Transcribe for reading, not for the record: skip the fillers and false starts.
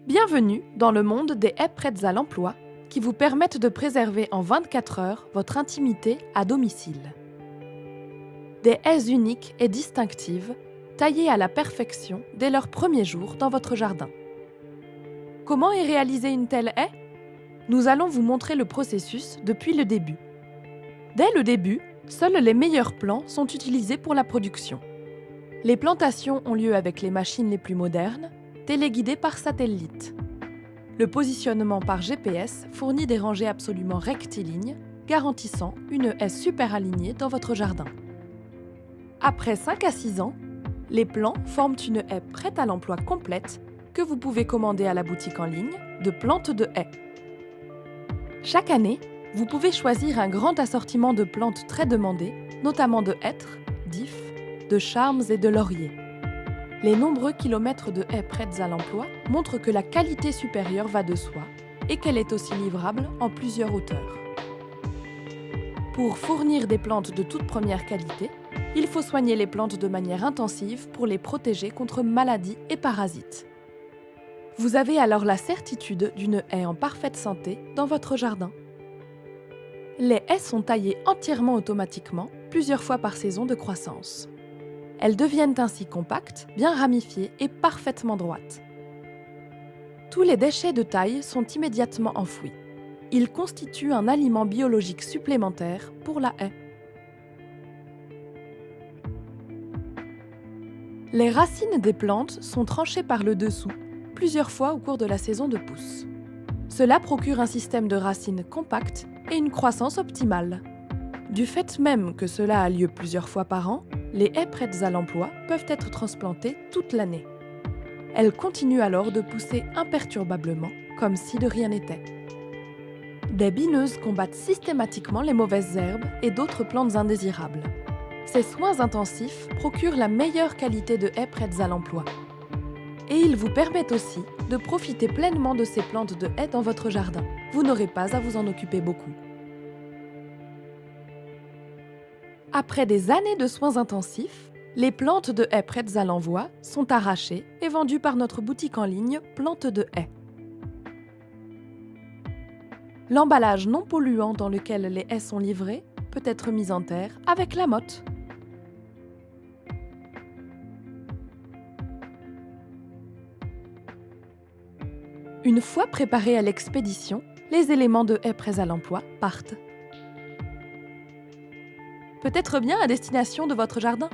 Bienvenue dans le monde des haies prêtes à l'emploi qui vous permettent de préserver en 24 heures votre intimité à domicile. Des haies uniques et distinctives, taillées à la perfection dès leur premier jour dans votre jardin. Comment est réalisée une telle haie? Nous allons vous montrer le processus depuis le début. Dès le début, seuls les meilleurs plants sont utilisés pour la production. Les plantations ont lieu avec les machines les plus modernes, téléguidées par satellite. Le positionnement par GPS fournit des rangées absolument rectilignes, garantissant une haie super alignée dans votre jardin. Après 5 à 6 ans, les plants forment une haie prête à l'emploi complète que vous pouvez commander à la boutique en ligne de plantes de haies. Chaque année, vous pouvez choisir un grand assortiment de plantes très demandées, notamment de hêtres, d'ifs, de charmes et de lauriers. Les nombreux kilomètres de haies prêtes à l'emploi montrent que la qualité supérieure va de soi et qu'elle est aussi livrable en plusieurs hauteurs. Pour fournir des plantes de toute première qualité, il faut soigner les plantes de manière intensive pour les protéger contre maladies et parasites. Vous avez alors la certitude d'une haie en parfaite santé dans votre jardin. Les haies sont taillées entièrement automatiquement, plusieurs fois par saison de croissance. Elles deviennent ainsi compactes, bien ramifiées et parfaitement droites. Tous les déchets de taille sont immédiatement enfouis. Ils constituent un aliment biologique supplémentaire pour la haie. Les racines des plantes sont tranchées par le dessous, plusieurs fois au cours de la saison de pousse. Cela procure un système de racines compactes et une croissance optimale. Du fait même que cela a lieu plusieurs fois par an, les haies prêtes à l'emploi peuvent être transplantées toute l'année. Elles continuent alors de pousser imperturbablement, comme si de rien n'était. Des bineuses combattent systématiquement les mauvaises herbes et d'autres plantes indésirables. Ces soins intensifs procurent la meilleure qualité de haies prêtes à l'emploi. Et ils vous permettent aussi de profiter pleinement de ces plantes de haies dans votre jardin. Vous n'aurez pas à vous en occuper beaucoup. Après des années de soins intensifs, les plantes de haies prêtes à l'envoi sont arrachées et vendues par notre boutique en ligne Plantes de haies. L'emballage non polluant dans lequel les haies sont livrées peut être mis en terre avec la motte. Une fois préparés à l'expédition, les éléments de haies prêts à l'emploi partent. Peut-être bien à destination de votre jardin.